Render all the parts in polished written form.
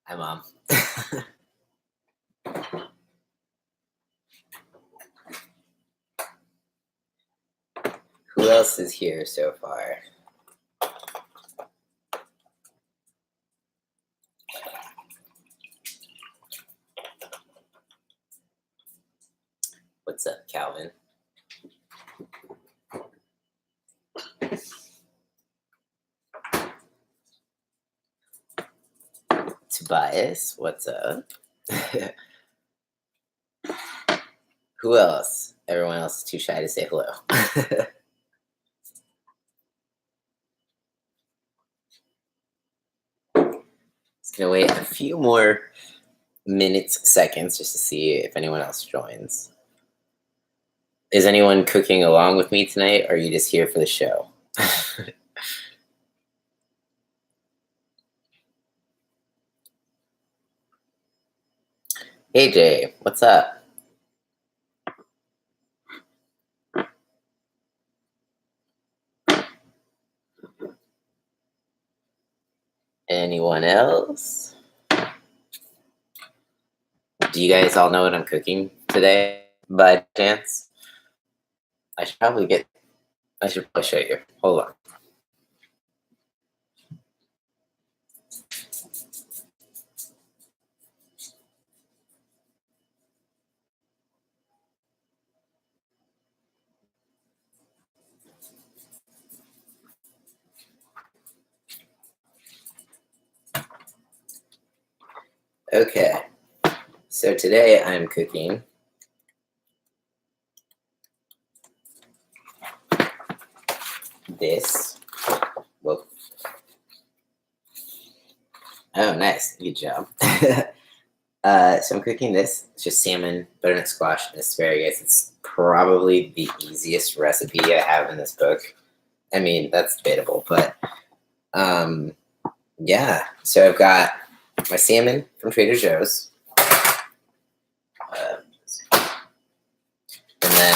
Hi, Mom. Who else is here so far? What's up, Calvin? Tobias, what's up? Who else? Everyone else is too shy to say hello. Just gonna wait a few more minutes, seconds, just to see if anyone else joins. Is anyone cooking along with me tonight, or are you just here for the show? Hey, Jay, what's up? Anyone else? Do you guys all know what I'm cooking today by chance? I should probably show you. Hold on. Okay, so today I'm cooking this. Whoa. Oh, nice. Good job. So I'm cooking this. It's just salmon, butternut squash, and asparagus. It's probably the easiest recipe I have in this book. I mean, that's debatable, but yeah. So I've got my salmon from Trader Joe's. And then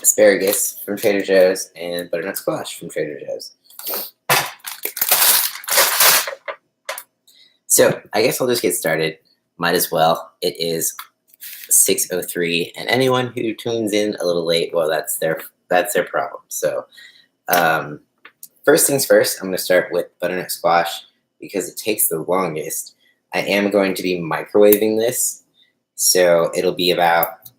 asparagus from Trader Joe's and butternut squash from Trader Joe's. So I guess I'll just get started. Might as well. It is 6:03, and anyone who tunes in a little late, well, that's their problem. So first things first, I'm going to start with butternut squash because it takes the longest. I am going to be microwaving this, so it'll be about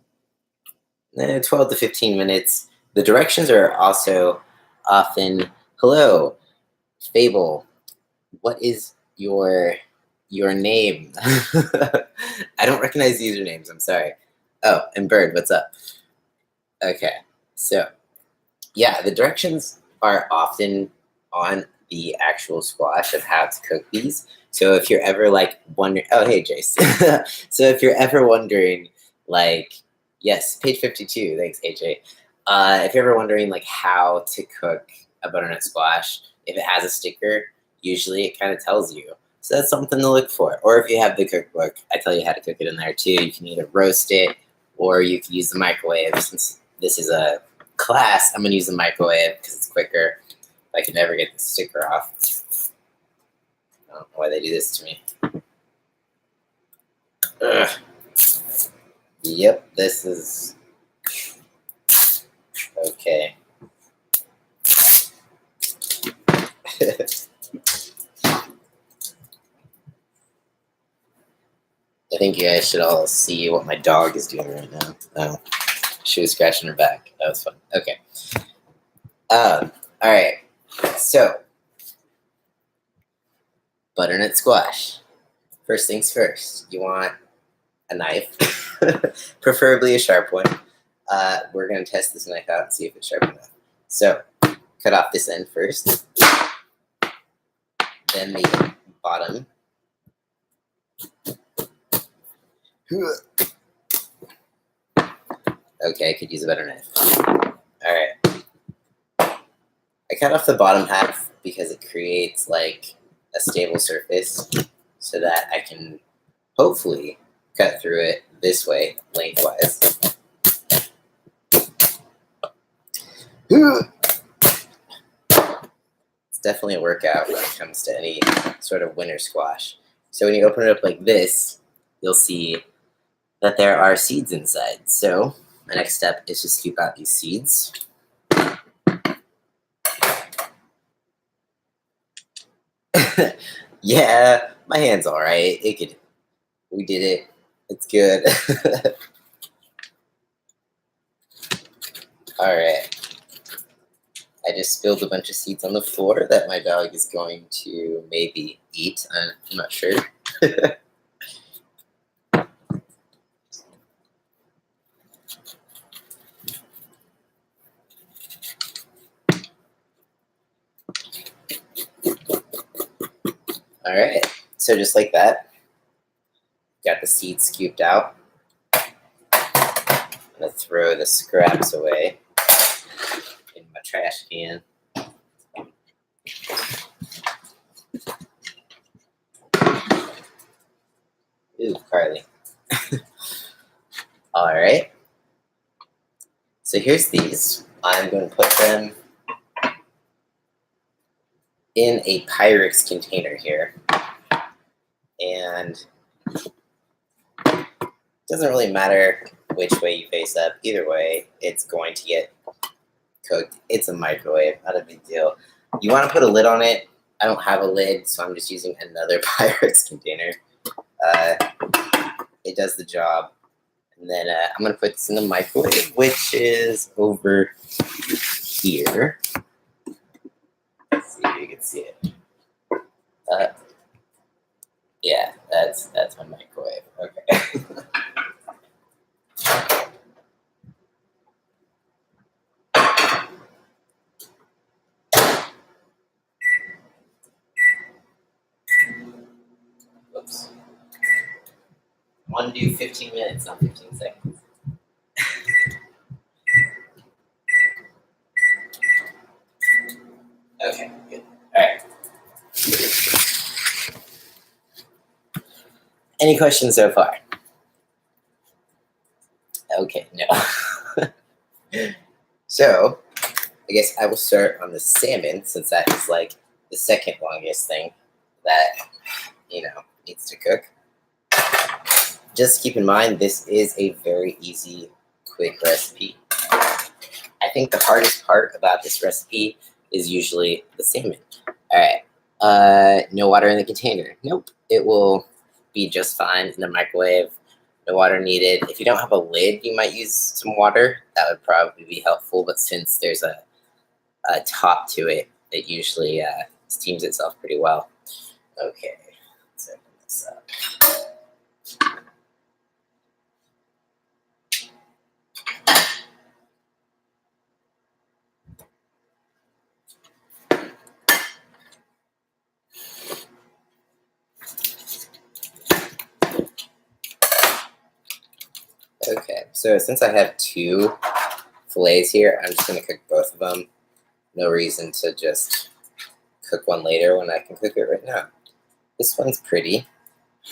12 to 15 minutes. The directions are also often, hello, Fable, what is your name? I don't recognize usernames, I'm sorry. Oh, and Bird, what's up? Okay, so yeah, the directions are often on the actual squash of how to cook these. So if you're ever like wondering, oh, hey, Jace. So if you're ever wondering, like, yes, page 52, thanks, AJ. If you're ever wondering, like, how to cook a butternut squash, if it has a sticker, usually it kind of tells you. So that's something to look for. Or if you have the cookbook, I tell you how to cook it in there too. You can either roast it or you can use the microwave. Since this is a class, I'm going to use the microwave because it's quicker. If I can never get the sticker off. I don't know why they do this to me. Ugh. Yep, this is okay. I think you guys should all see what my dog is doing right now. Oh, she was scratching her back. That was fun. Okay. All right. So, butternut squash. First things first, you want a knife, preferably a sharp one. We're going to test this knife out and see if it's sharp enough. So, cut off this end first, then the bottom. Okay, I could use a better knife. All right. I cut off the bottom half because it creates like a stable surface so that I can hopefully cut through it this way, lengthwise. It's definitely a workout when it comes to any sort of winter squash. So when you open it up like this, you'll see that there are seeds inside. So my next step is to scoop out these seeds. Yeah, my hand's all right. We did it. It's good. All right. I just spilled a bunch of seeds on the floor that my dog is going to maybe eat. I'm not sure. All right. So just like that, got the seeds scooped out. I'm gonna throw the scraps away in my trash can. Ooh, Carly. All right. So here's these. I'm going to put them in a Pyrex container here. And it doesn't really matter which way you face up. Either way, it's going to get cooked. It's a microwave, not a big deal. You want to put a lid on it. I don't have a lid, so I'm just using another Pyrex container. It does the job. And then I'm going to put this in the microwave, which is over here. Let's see if you can see it. Yeah, that's my microwave. Okay. Whoops. I want to do 15 minutes, not 15 seconds. Okay, good. All right. Any questions so far? Okay, no. So, I guess I will start on the salmon, since that is like the second longest thing that, needs to cook. Just keep in mind, this is a very easy, quick recipe. I think the hardest part about this recipe is usually the salmon. All right. No water in the container. Nope. It will be just fine in the microwave. No water needed. If you don't have a lid, you might use some water. That would probably be helpful. But since there's a top to it, it usually steams itself pretty well. Okay. Let's open this up. Okay, so since I have two fillets here, I'm just going to cook both of them. No reason to just cook one later when I can cook it right now. This one's pretty.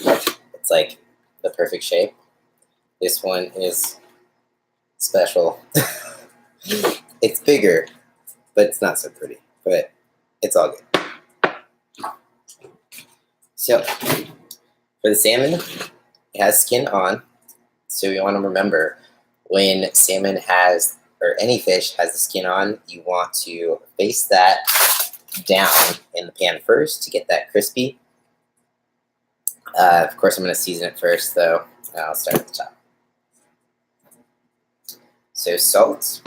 It's like the perfect shape. This one is special. It's bigger, but it's not so pretty. But it's all good. So, for the salmon, it has skin on. So you want to remember, when salmon has, or any fish has the skin on, you want to face that down in the pan first to get that crispy. Of course, I'm going to season it first, though. I'll start at the top. So salt,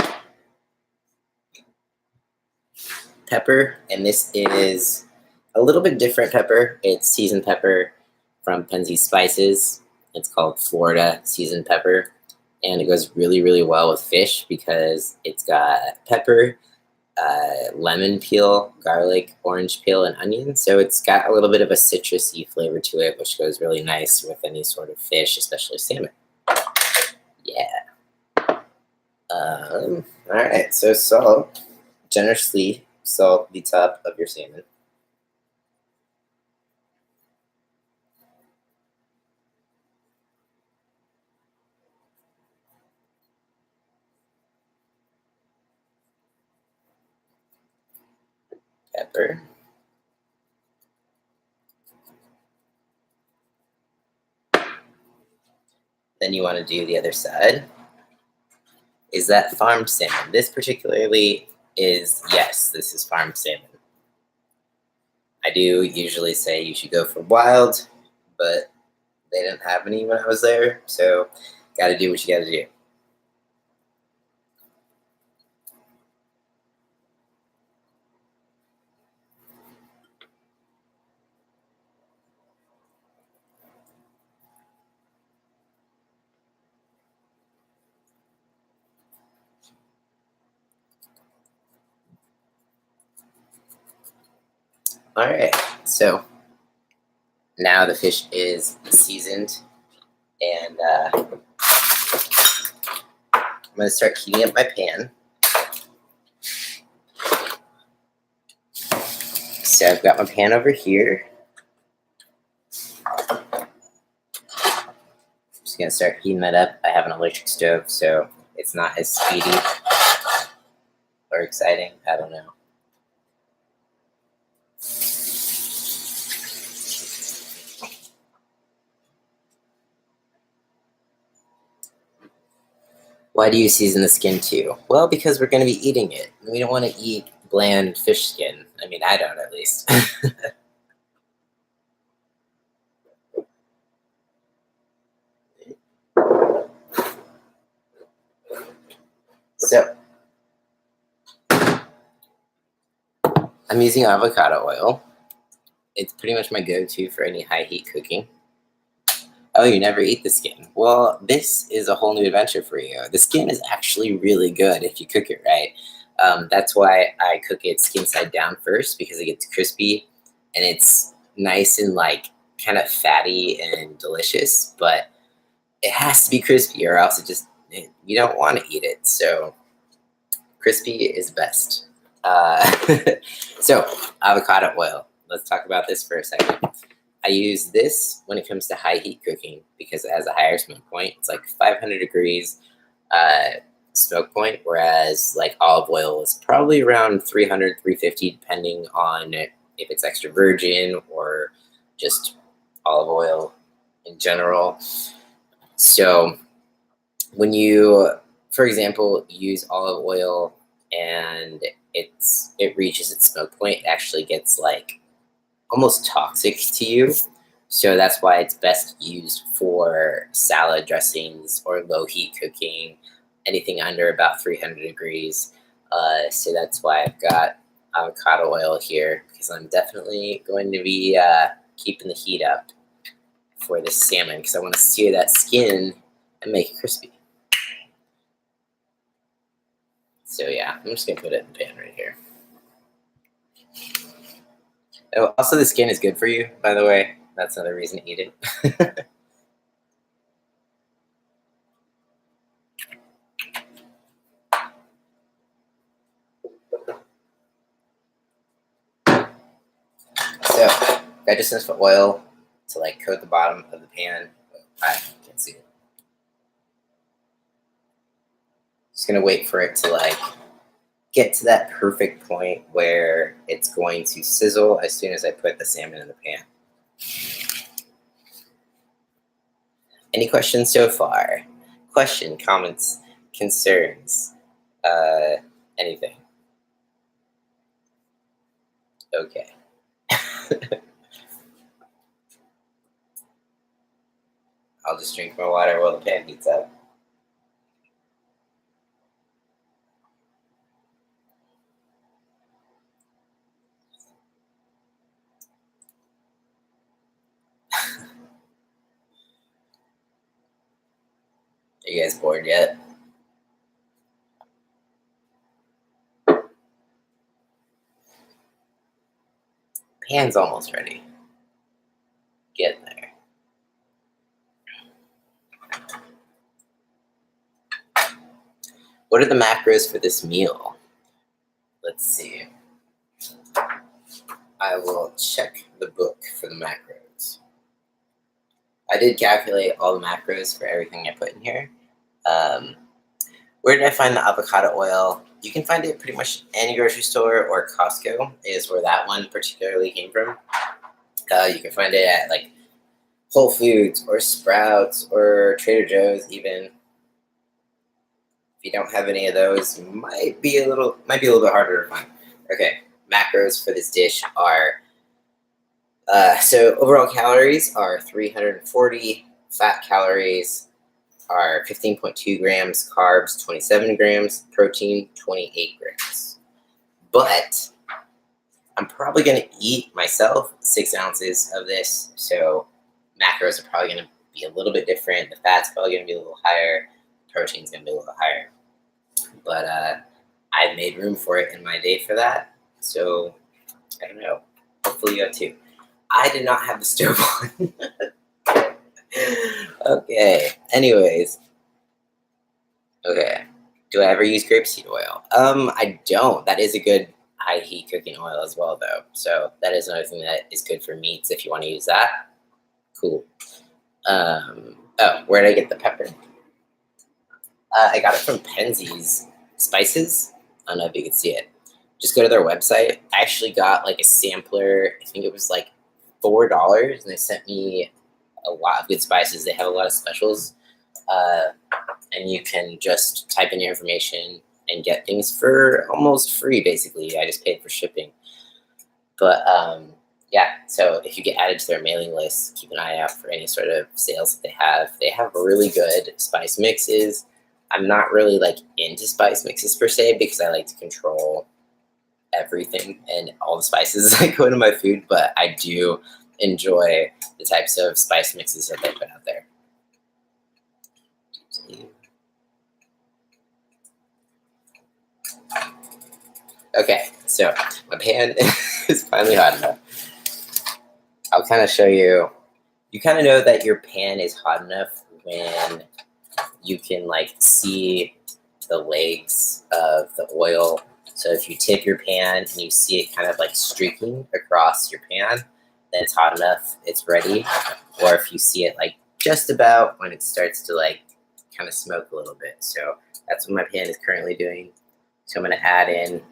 pepper, and this is a little bit different pepper. It's seasoned pepper from Penzeys Spices. It's called Florida seasoned pepper, and it goes really, really well with fish because it's got pepper, lemon peel, garlic, orange peel, and onion. So it's got a little bit of a citrusy flavor to it, which goes really nice with any sort of fish, especially salmon. Yeah. All right, so salt. Generously salt the top of your salmon. Pepper. Then you want to do the other side. Is that farmed salmon? This particularly is, yes, this is farmed salmon. I do usually say you should go for wild, but they didn't have any when I was there, so got to do what you got to do. All right, so now the fish is seasoned, and I'm going to start heating up my pan. So I've got my pan over here. Just going to start heating that up. I have an electric stove, so it's not as speedy or exciting. I don't know. Why do you season the skin too? Well, because we're going to be eating it. We don't want to eat bland fish skin. I mean, I don't, at least. So, I'm using avocado oil. It's pretty much my go-to for any high heat cooking. Oh, you never eat the skin. Well, this is a whole new adventure for you. The skin is actually really good if you cook it right. That's why I cook it skin side down first, because it gets crispy and it's nice and like kind of fatty and delicious, but it has to be crispy or else you don't want to eat it. So crispy is best. So avocado oil. Let's talk about this for a second. I use this when it comes to high heat cooking because it has a higher smoke point. It's like 500 degrees smoke point, whereas like olive oil is probably around 300, 350, depending on if it's extra virgin or just olive oil in general. So when you, for example, use olive oil and it reaches its smoke point, it actually gets like almost toxic to you. So that's why it's best used for salad dressings or low heat cooking, anything under about 300 degrees. So that's why I've got avocado oil here, because I'm definitely going to be keeping the heat up for this salmon, because I want to sear that skin and make it crispy. So yeah, I'm just going to put it in the pan right here. Oh, also, the skin is good for you, by the way. That's another reason to eat it. So, I just enough oil to like coat the bottom of the pan. I can't see it. Just gonna wait for it to like get to that perfect point where it's going to sizzle as soon as I put the salmon in the pan. Any questions so far? Question, comments, concerns, anything? Okay. I'll just drink my water while the pan heats up. Are you guys bored yet? Pan's almost ready. Get there. What are the macros for this meal? Let's see. I will check the book for the macros. I did calculate all the macros for everything I put in here. Where did I find the avocado oil? You can find it pretty much any grocery store, or Costco is where that one particularly came from. You can find it at like Whole Foods or Sprouts or Trader Joe's even. If you don't have any of those, might be a little bit harder to find. Okay, macros for this dish are so overall calories are 340, fat calories are 15.2 grams, carbs 27 grams, protein 28 grams. But I'm probably going to eat myself 6 ounces of this, so macros are probably going to be a little bit different. The fat's probably going to be a little higher. Protein's going to be a little higher. But I've made room for it in my day for that, so I don't know. Hopefully you have too. I did not have the stove on. Okay, anyways. Okay, do I ever use grapeseed oil? I don't. That is a good high heat cooking oil as well, though. So that is another thing that is good for meats if you want to use that. Cool. Oh, where did I get the pepper? I got it from Penzeys Spices. I don't know if you can see it. Just go to their website. I actually got like a sampler. I think it was like $4, and they sent me a lot of good spices. They have a lot of specials, and you can just type in your information and get things for almost free, basically. I just paid for shipping. But yeah, so if you get added to their mailing list, keep an eye out for any sort of sales that they have. They have really good spice mixes. I'm not really like into spice mixes per se because I like to control everything and all the spices that go into my food, but I do enjoy the types of spice mixes that they put out there. Okay, so my pan is finally hot enough. I'll kind of show you. You kind of know that your pan is hot enough when you can like see the legs of the oil. So if you tip your pan and you see it kind of like streaking across your pan, then it's hot enough, it's ready. Or if you see it like just about when it starts to like kind of smoke a little bit. So that's what my pan is currently doing. So I'm going to add in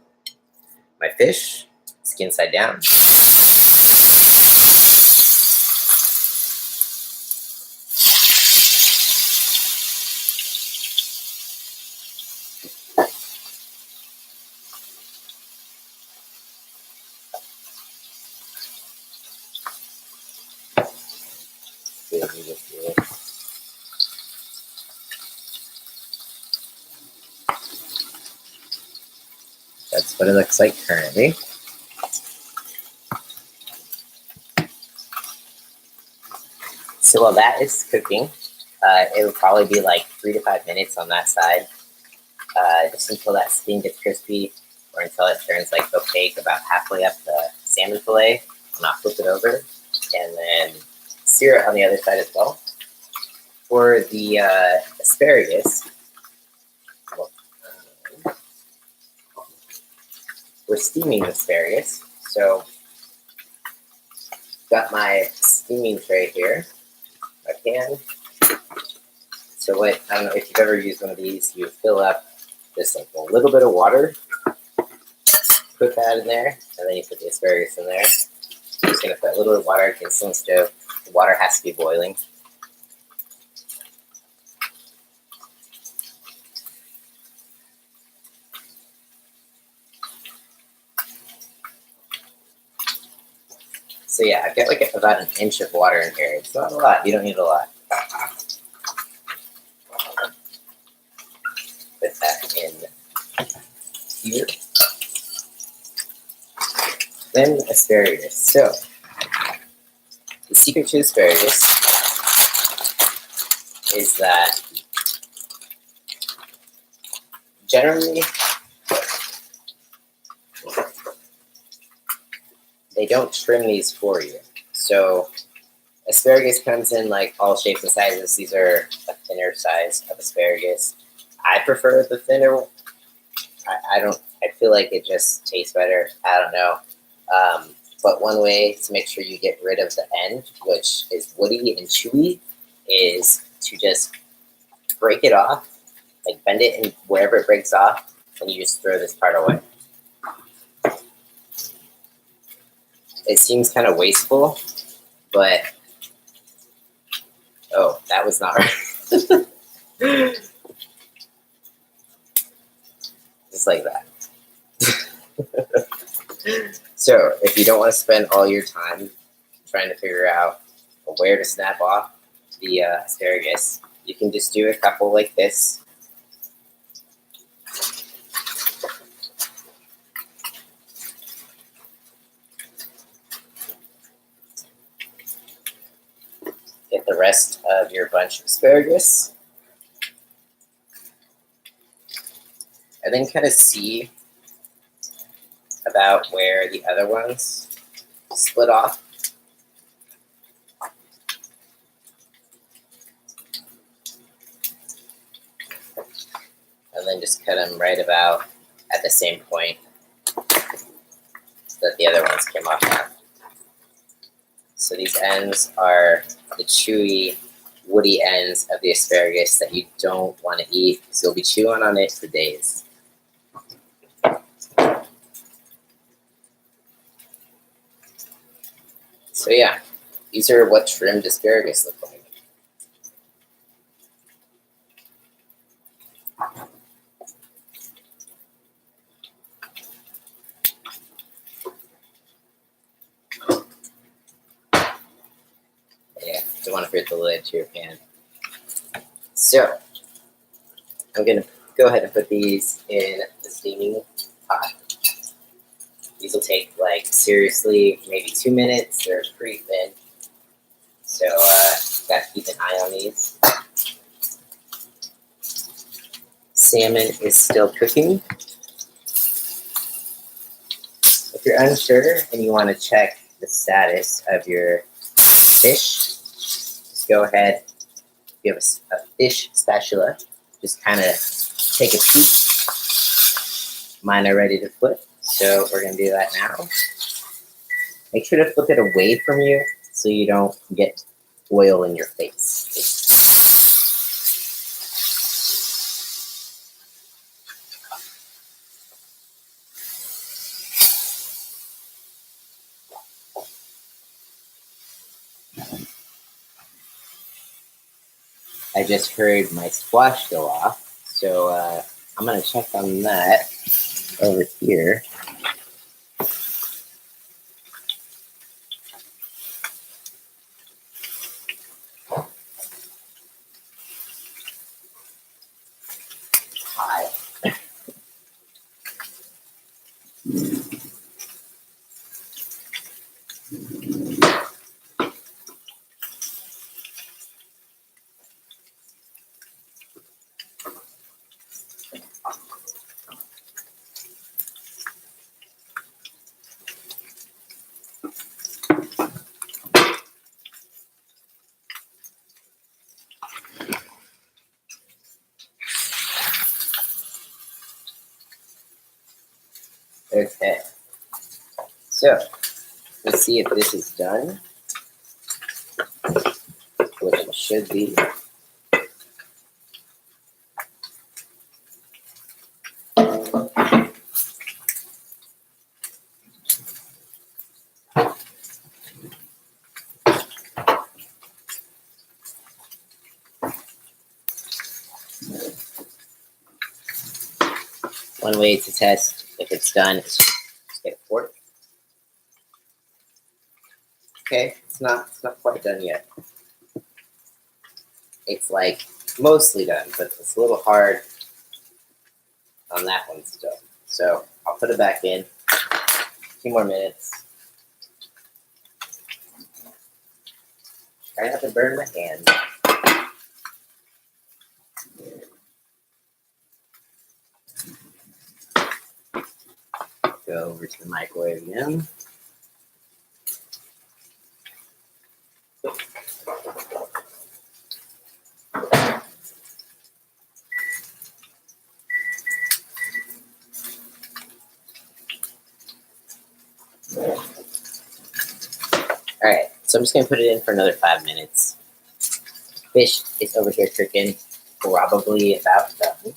my fish, skin side down. That's what it looks like currently. So while that is cooking, it will probably be like 3 to 5 minutes on that side, just until that skin gets crispy or until it turns like opaque about halfway up the salmon fillet. I'll flip it over and then sear it on the other side as well. For the asparagus, we're steaming asparagus. So got my steaming tray here, my pan. So what, I don't know if you've ever used one of these, you fill up just like a little bit of water, put that in there, and then you put the asparagus in there. So you're just gonna put a little bit of water against the stove. The water has to be boiling. So yeah, I've got like about an inch of water in here. It's not a lot, you don't need a lot. Put that in here. Then asparagus. So the secret to asparagus is that generally they don't trim these for you. So asparagus comes in like all shapes and sizes. These are a thinner size of asparagus. I prefer the thinner. I feel like it just tastes better. I don't know. But one way to make sure you get rid of the end, which is woody and chewy, is to just break it off, like bend it, and wherever it breaks off, and you just throw this part away. It seems kind of wasteful, but Oh, that was not right. Just like that. So, if you don't want to spend all your time trying to figure out where to snap off the asparagus, you can just do a couple like this. Get the rest of your bunch of asparagus. And then kind of see about where the other ones split off. And then just cut them right about at the same point that the other ones came off at. So these ends are the chewy, woody ends of the asparagus that you don't want to eat, because you'll be chewing on it for days. So yeah, these are what trimmed asparagus look like. Yeah, don't want to forget the lid to your pan. So I'm gonna go ahead and put these in the steaming pot. These will take like seriously maybe 2 minutes. They're pretty thin, so gotta keep an eye on these. Salmon is still cooking. If you're unsure and you want to check the status of your fish, just go ahead. If you have a fish spatula, just kind of take a peek. Mine are ready to flip, so we're going to do that now. Make sure to flip it away from you so you don't get oil in your face. I just heard my squash go off, so I'm going to check on that over here. Hi. Okay, so let's see if this is done, which it should be. One way to test if it's done is just get a fork. Okay, it's not quite done yet. It's like mostly done, but it's a little hard on that one still. So I'll put it back in. 2 more minutes. Try not to burn my hand. Go over to the microwave again. All right, so I'm just gonna put it in for another 5 minutes. Fish is over here cooking, probably about done.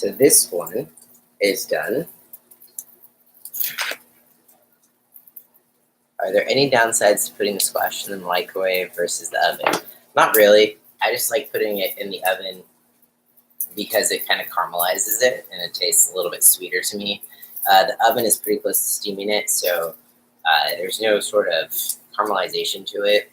So this one is done. Are there any downsides to putting the squash in the microwave versus the oven? Not really. I just like putting it in the oven because it kind of caramelizes it and it tastes a little bit sweeter to me. The oven is pretty close to steaming it, so there's no sort of caramelization to it.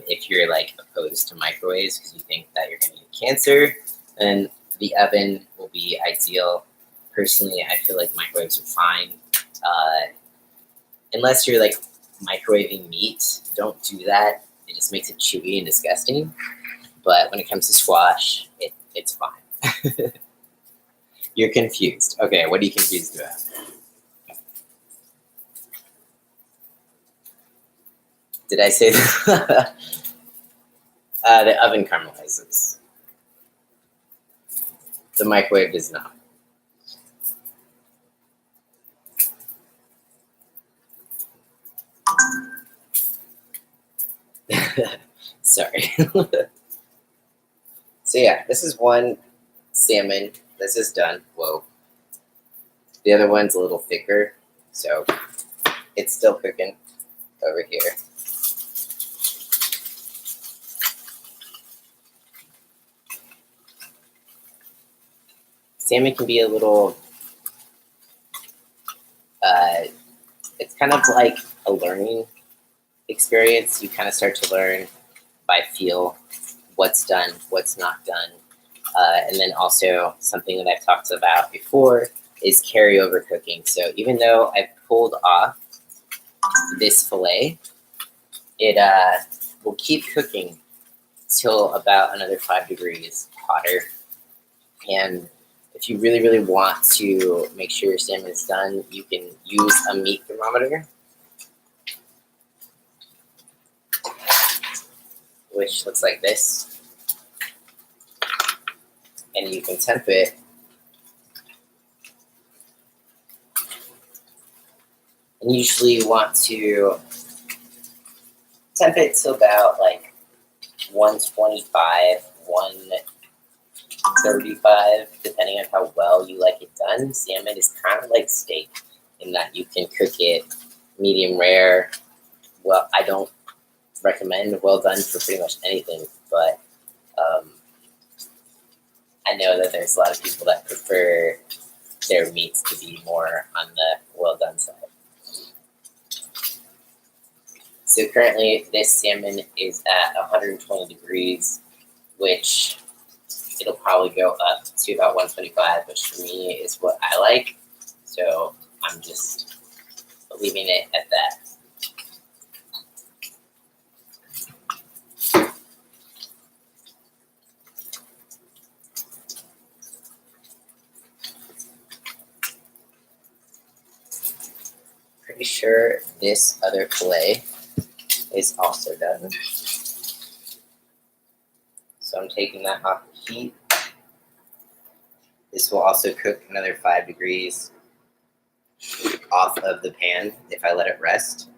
If you're like opposed to microwaves because you think that you're going to get cancer, then the oven will be ideal. Personally, I feel like microwaves are fine. Unless you're like microwaving meat, don't do that. It just makes it chewy and disgusting. But when it comes to squash, it's fine. You're confused. Okay, what are you confused about? Did I say that? The oven caramelizes. The microwave does not. Sorry. So yeah, this is one salmon. This is done. Whoa. The other one's a little thicker, so it's still cooking over here. Salmon can be a little, it's kind of like a learning experience. You kind of start to learn by feel what's done, what's not done. And then also something that I've talked about before is carryover cooking. So even though I've pulled off this fillet, it will keep cooking till about another 5 degrees hotter. And if you really, really want to make sure your salmon is done, you can use a meat thermometer, which looks like this. And you can temp it. And usually you want to temp it to about like 125, 135, depending on how well you like it done. Salmon is kind of like steak in that you can cook it medium rare. Well, I don't recommend well done for pretty much anything, but I know that there's a lot of people that prefer their meats to be more on the well done side. So currently this salmon is at 120 degrees, which it'll probably go up to about 125, which for me is what I like. So I'm just leaving it at that. Pretty sure this other fillet is also done. So I'm taking that off the heat. This will also cook another 5 degrees off of the pan if I let it rest.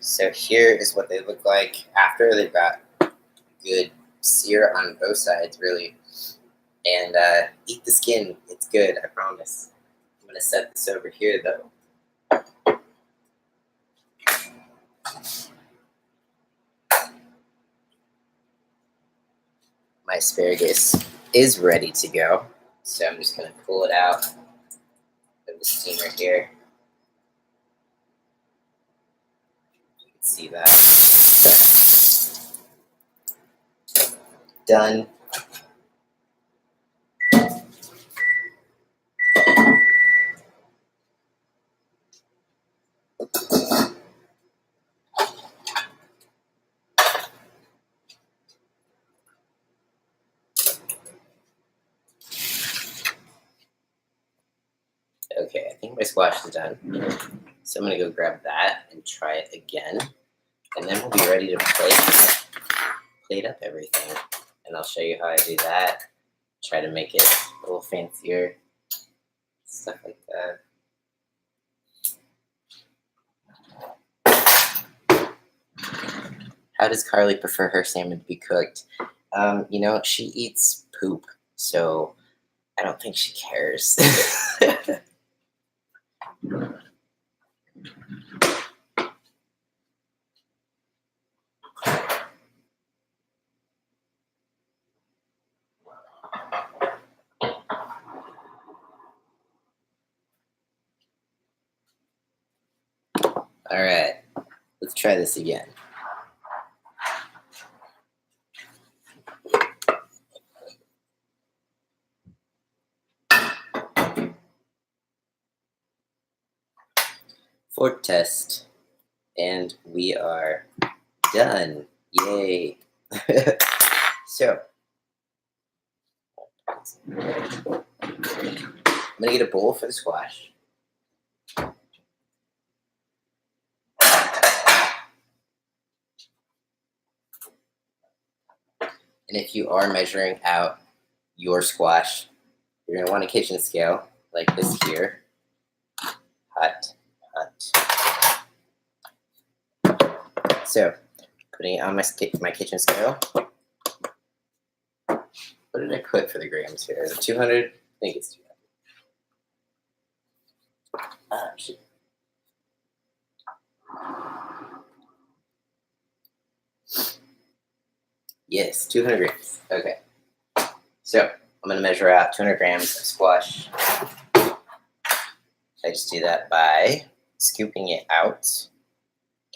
So here is what they look like after they've got good sear on both sides, really. And eat the skin. It's good, I promise. I'm going to set this over here, though. My asparagus is ready to go. So I'm just going to pull it out of the steamer here. You can see that. Okay. Done. Okay, I think my squash is done. So I'm gonna go grab that and try it again. And then we'll be ready to plate up everything. And I'll show you how I do that. Try to make it a little fancier. Stuff like that. How does Carly prefer her salmon to be cooked? You know, she eats poop. so I don't think she cares. All right, let's try this again. Fourth test, and we are done. Yay. So, I'm gonna get a bowl for the squash. And if you are measuring out your squash, you're going to want a kitchen scale like this here. Hot, hot. So, putting it on my kitchen scale. What did I put for the grams here? Is it 200? I think it's 200. Ah, shit. Yes, 200 grams. Okay. So, I'm going to measure out 200 grams of squash. I just do that by scooping it out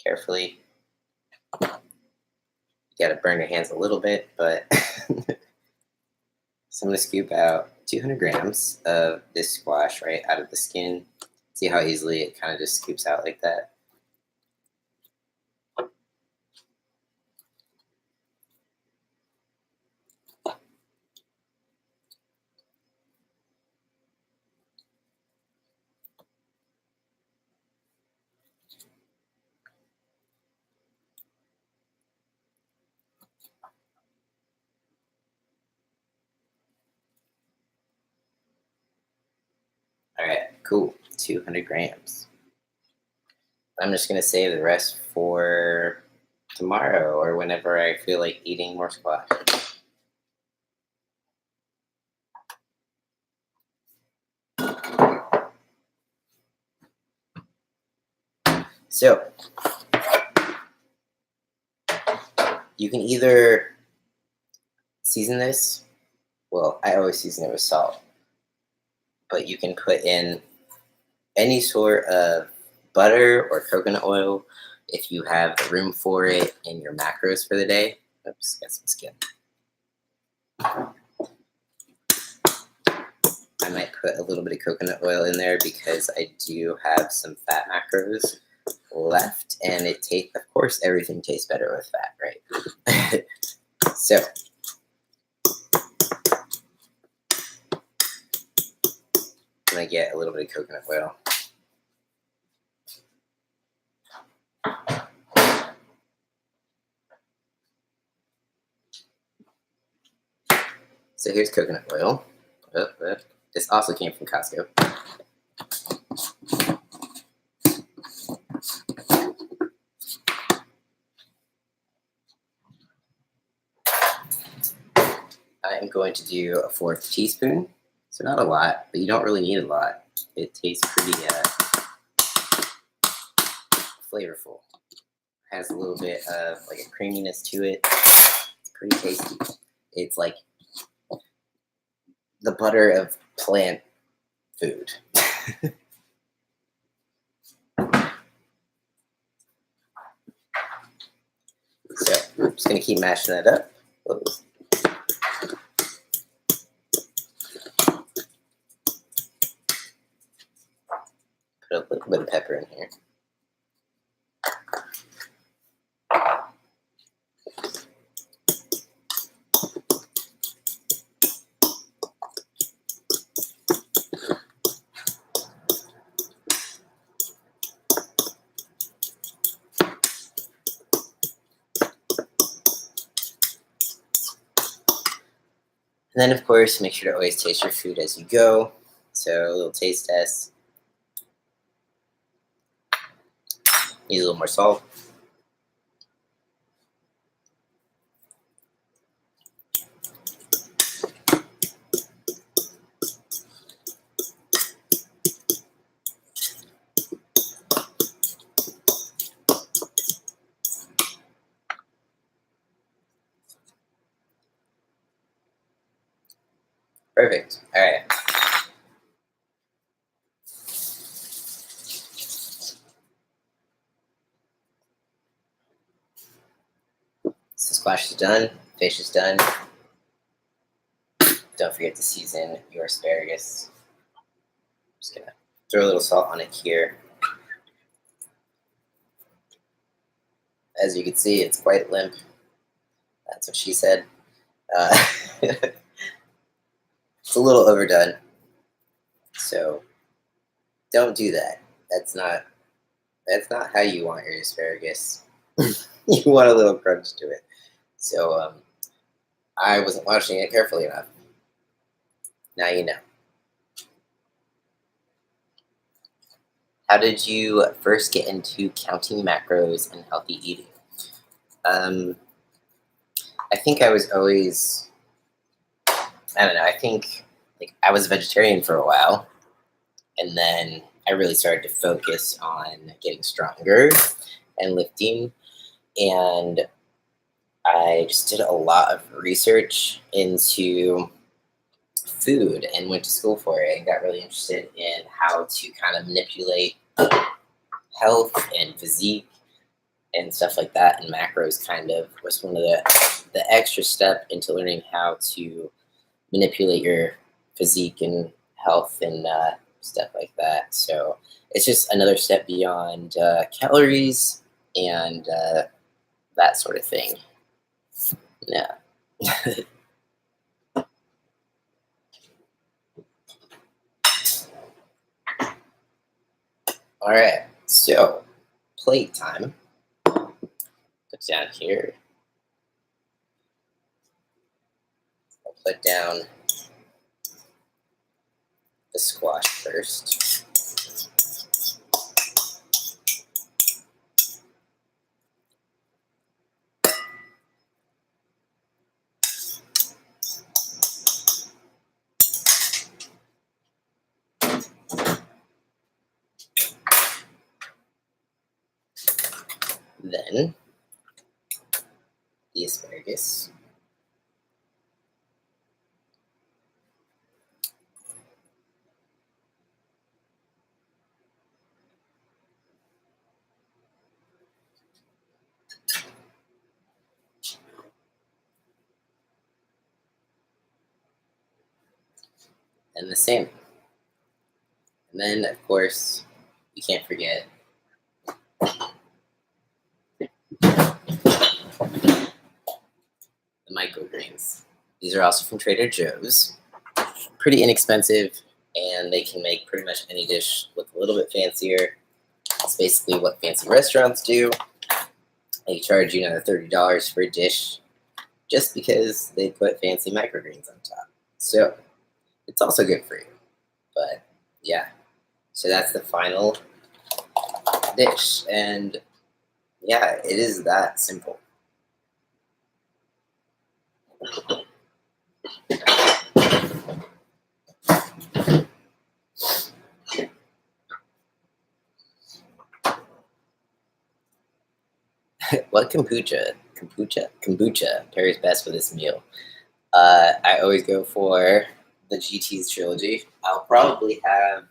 carefully. You got to burn your hands a little bit, but so I'm going to scoop out 200 grams of this squash right out of the skin. See how easily it kind of just scoops out like that? All right, cool. 200 grams. I'm just going to save the rest for tomorrow or whenever I feel like eating more squash. So, you can either season this. Well, I always season it with salt. But you can put in any sort of butter or coconut oil if you have the room for it in your macros for the day. Oops, got some skin. I might put a little bit of coconut oil in there because I do have some fat macros left, and it tastes, of course, everything tastes better with fat, right? So, I'm gonna get a little bit of coconut oil. So here's coconut oil. This also came from Costco. I'm going to do a 1/4 teaspoon. So not a lot, but you don't really need a lot. It tastes pretty flavorful. Has a little bit of like a creaminess to it. It's pretty tasty. It's like the butter of plant food. So I'm just gonna keep mashing that up. Whoa. Put a little bit of pepper in here. And then, of course, make sure to always taste your food as you go. So a little taste test. Use a little more salt. Perfect. All right. So squash is done. Fish is done. Don't forget to season your asparagus. Just gonna throw a little salt on it here. As you can see, it's quite limp. That's what she said. It's a little overdone, so don't do that. That's not how you want your asparagus. You want a little crunch to it. So I wasn't washing it carefully enough. Now you know. How did you first get into counting macros and healthy eating? Um, I think I was always, I don't know, I think like I was a vegetarian for a while, and then I really started to focus on getting stronger and lifting. And I just did a lot of research into food and went to school for it and got really interested in how to kind of manipulate health and physique and stuff like that. And macros kind of was one of the extra step into learning how to manipulate your physique and health and stuff like that. So it's just another step beyond calories and that sort of thing. Yeah. All right. So plate time. Put down here. I'll put down the squash first. Then the asparagus. And the salmon. And then, of course, you can't forget the microgreens. These are also from Trader Joe's. Pretty inexpensive, and they can make pretty much any dish look a little bit fancier. It's basically what fancy restaurants do. They charge you another $30 for a dish just because they put fancy microgreens on top. So it's also good for you. But yeah, so that's the final dish. And yeah, it is that simple. What kombucha pairs best with this meal? I always go for the GT's trilogy. I'll probably have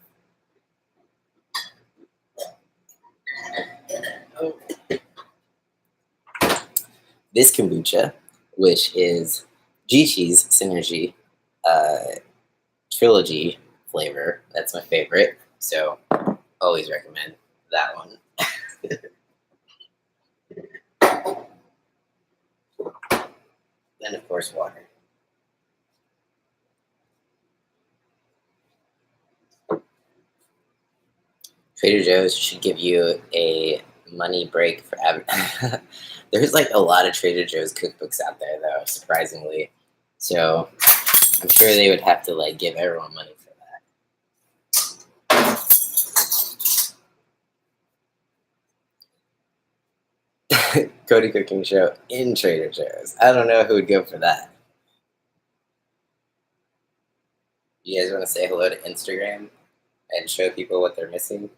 this kombucha, which is GT's Synergy uh, trilogy flavor. That's my favorite. So always recommend that one. Then, of course, water. Trader Joe's should give you a money break for There's like a lot of Trader Joe's cookbooks out there, though, surprisingly. So I'm sure they would have to like give everyone money for that. Cody Cooking Show in Trader Joe's. I don't know who would go for that. You guys want to say hello to Instagram and show people what they're missing?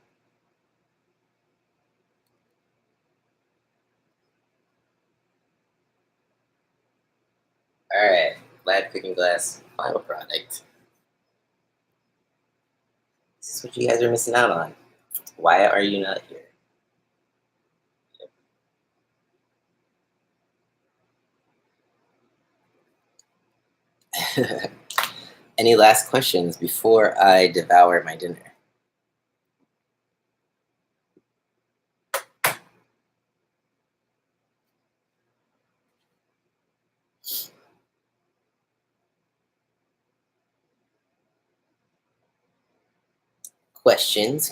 All right, Lad Cooking Glass, final product. This is what you guys are missing out on. Why are you not here? Any last questions before I devour my dinner? Questions.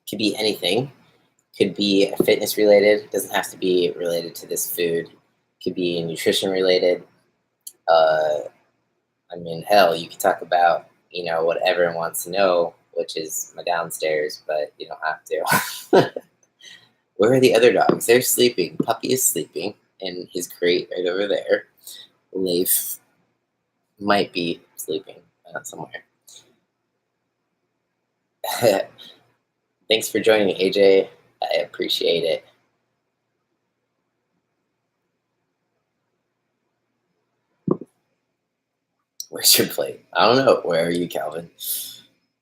Could be anything. Could be fitness related. Doesn't have to be related to this food. Could be nutrition related. Uh, I mean, hell, you could talk about what everyone wants to know, which is my downstairs, but you don't have to. Where are the other dogs? They're sleeping. Puppy is sleeping in his crate right over there. Leif might be sleeping somewhere. Thanks for joining, AJ. I appreciate it. Where's your plate? I don't know. Where are you, Calvin?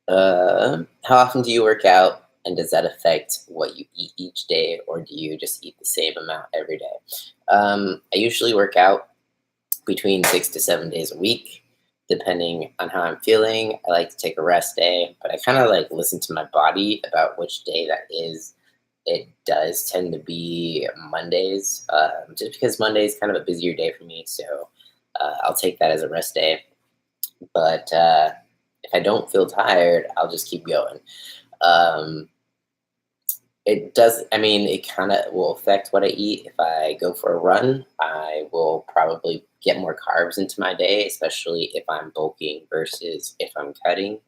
How often do you work out, and does that affect what you eat each day, or do you just eat the same amount every day? I usually work out between 6 to 7 days a week, depending on how I'm feeling. I like to take a rest day, but I kind of like listen to my body about which day that is. It does tend to be Mondays, just because Monday is kind of a busier day for me. So I'll take that as a rest day. But if I don't feel tired, I'll just keep going. Um, it does, I mean, it kind of will affect what I eat. If I go for a run, I will probably get more carbs into my day, especially if I'm bulking versus if I'm cutting.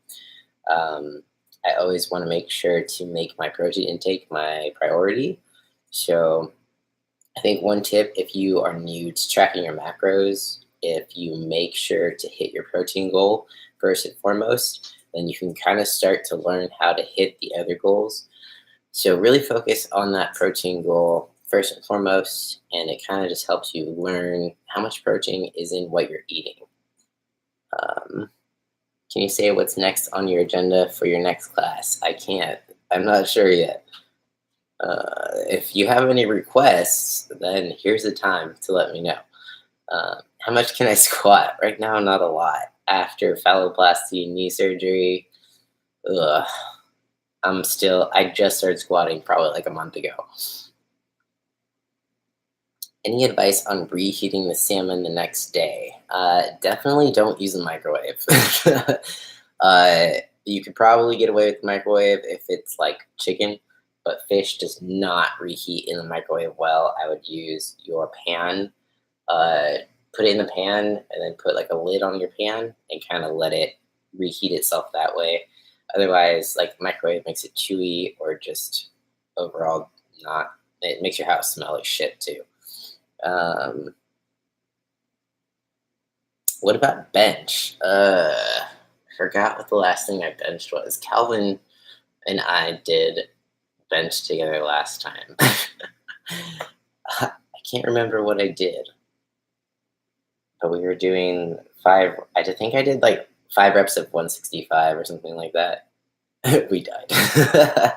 Um, I always want to make sure to make my protein intake my priority. So I think one tip, if you are new to tracking your macros, if you make sure to hit your protein goal first and foremost, then you can kind of start to learn how to hit the other goals. So really focus on that protein goal first and foremost, and it kind of just helps you learn how much protein is in what you're eating. Um, can you say what's next on your agenda for your next class? I can't. I'm not sure yet. If you have any requests, then here's the time to let me know. How much can I squat? Right now, not a lot. After phalloplasty, knee surgery, ugh, I just started squatting probably like a month ago. Any advice on reheating the salmon the next day? Definitely don't use the microwave. You could probably get away with the microwave if it's like chicken, but fish does not reheat in the microwave well. I would use your pan, uh, put it in the pan, and then put like a lid on your pan and kind of let it reheat itself that way. Otherwise, like microwave makes it chewy or just overall not. It makes your house smell like shit too. Um, what about bench? Forgot what the last thing I benched was. Calvin and I did bench together last time. I can't remember what I did, but we were doing five. I think I did like 5 reps of 165 or something like that. We died.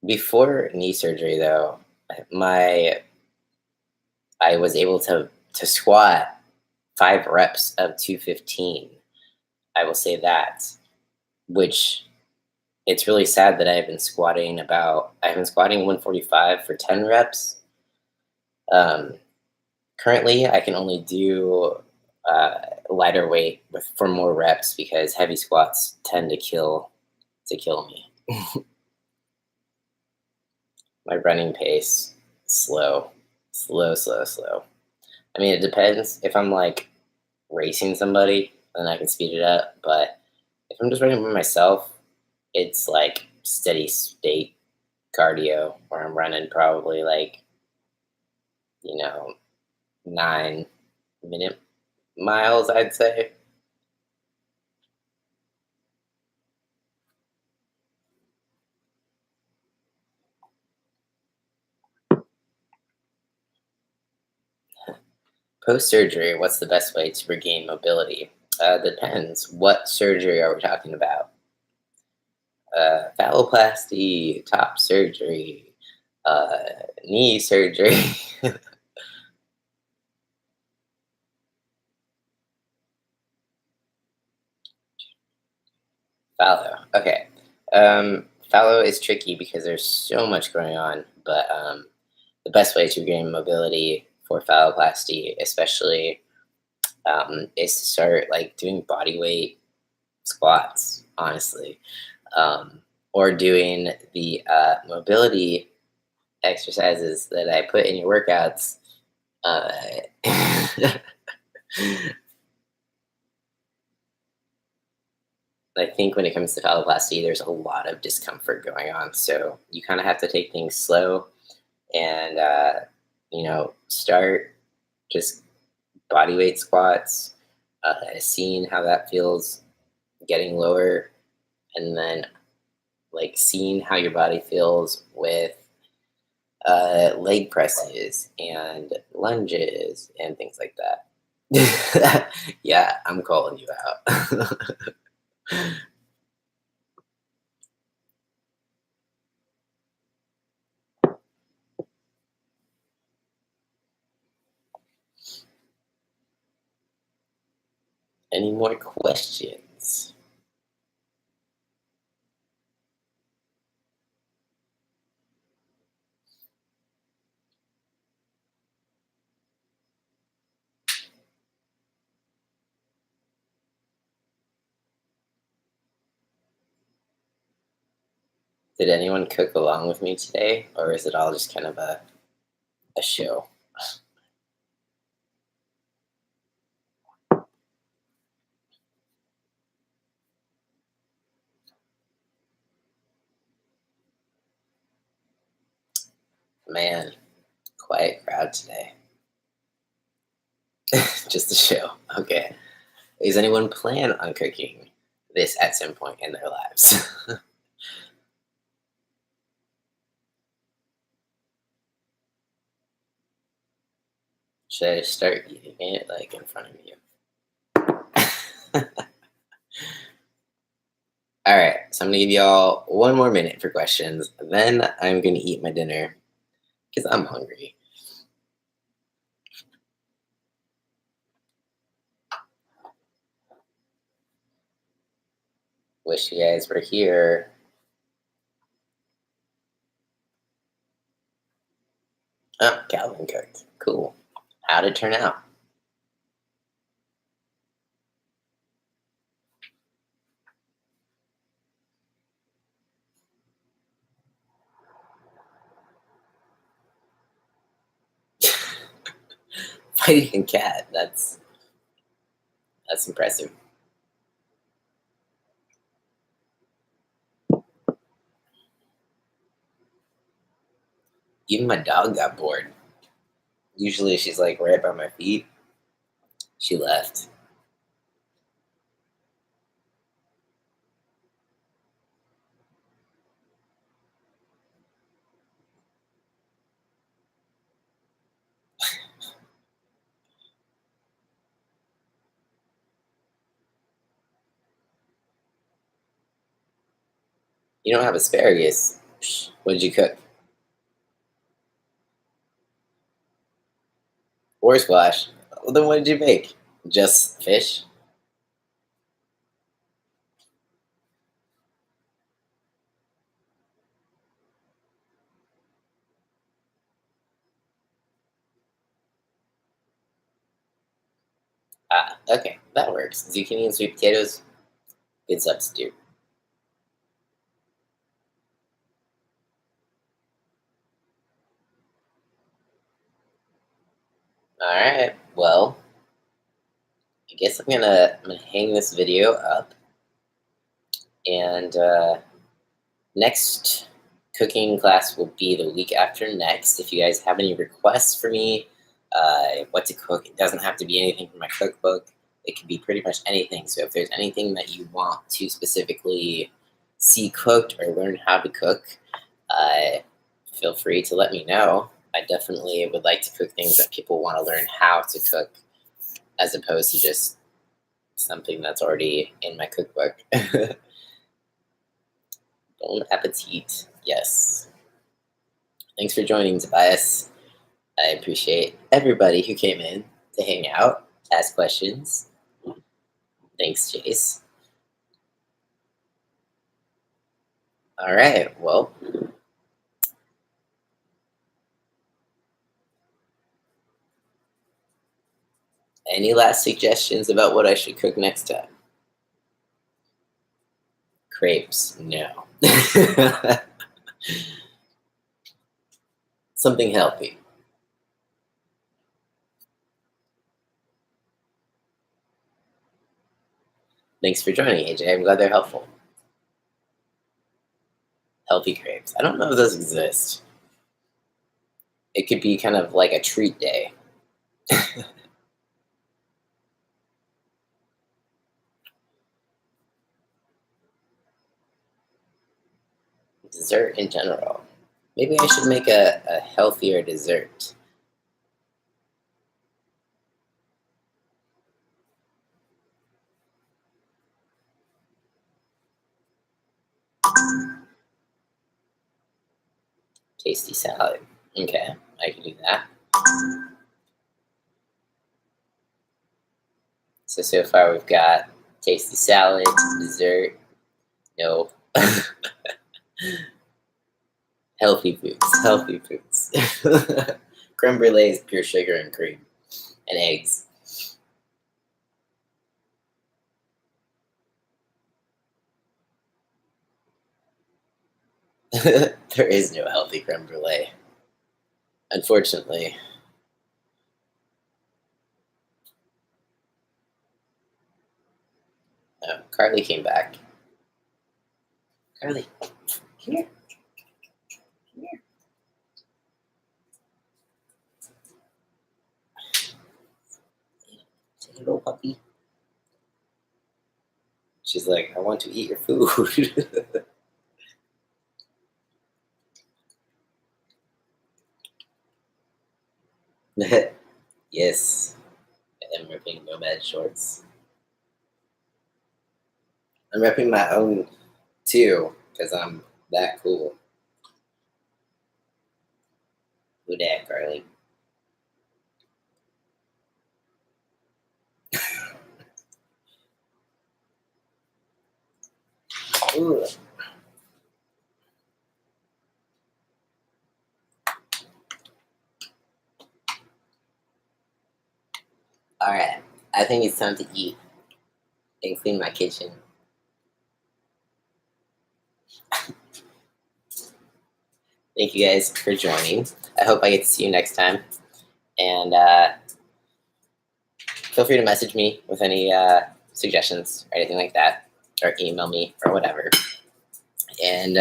Before knee surgery, though, my I was able to squat 5 reps of 215. I will say that, which it's really sad that I've been squatting 145 for 10 reps. Um, Currently, I can only do lighter weight for more reps because heavy squats tend to kill me. My running pace slow, slow. I mean, it depends. If I'm like racing somebody, then I can speed it up. But if I'm just running by myself, it's like steady state cardio where I'm running probably like, you know, 9 minute miles, I'd say. Post-surgery, what's the best way to regain mobility? Depends. What surgery are we talking about? Phalloplasty, top surgery, uh, knee surgery. Fallow. Okay. Fallow is tricky because there's so much going on, but the best way to gain mobility for phalloplasty, especially, is to start like doing body weight squats, honestly, or doing the mobility exercises that I put in your workouts. Uh, I think when it comes to phalloplasty, there's a lot of discomfort going on. So you kind of have to take things slow and, start just body weight squats, seeing how that feels getting lower, and then like seeing how your body feels with leg presses and lunges and things like that. Yeah, I'm calling you out. Any more questions? Did anyone cook along with me today, or is it all just kind of a show? Man, quiet crowd today. Just a show. Okay. Does anyone plan on cooking this at some point in their lives? Should I start eating it like in front of you? All right, so I'm gonna give y'all one more minute for questions. Then I'm gonna eat my dinner because I'm hungry. Wish you guys were here. Oh, Calvin cooked. Cool. How'd it turn out? Fighting a cat. That's impressive. Even my dog got bored. Usually she's like right by my feet. She left. You don't have asparagus. Psh, what did you cook? Or squash? Well, then what did you make? Just fish? Ah, okay, that works. Zucchini and sweet potatoes, good substitute. All right. Well, I guess I'm gonna hang this video up, and next cooking class will be the week after next. If you guys have any requests for me, what to cook, it doesn't have to be anything from my cookbook. It can be pretty much anything. So if there's anything that you want to specifically see cooked or learn how to cook, uh, feel free to let me know. I definitely would like to cook things that people want to learn how to cook, as opposed to just something that's already in my cookbook. Bon appetit. Yes. Thanks for joining, Tobias. I appreciate everybody who came in to hang out, ask questions. Thanks, Chase. All right. Well, any last suggestions about what I should cook next time? Crepes? No. Something healthy. Thanks for joining, AJ. I'm glad they're helpful. Healthy crepes. I don't know if those exist. It could be kind of like a treat day. Dessert in general. Maybe I should make a healthier dessert. Tasty salad. Okay, I can do that. So far we've got tasty salad, dessert, no. Healthy foods, healthy foods. Creme brulee is pure sugar and cream and eggs. There is no healthy creme brulee, unfortunately. Carly came back. Carly, come here. Come here. Say hello, puppy. She's like, I want to eat your food. Yes, I am ripping Nomad shorts. I'm ripping my own too, because I'm that cool. Who dat, Carly? Ooh. All right, I think it's time to eat and clean my kitchen. Thank you guys for joining. I hope I get to see you next time. And feel free to message me with any suggestions or anything like that, or email me or whatever. And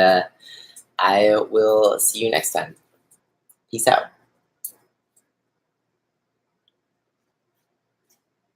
I will see you next time. Peace out.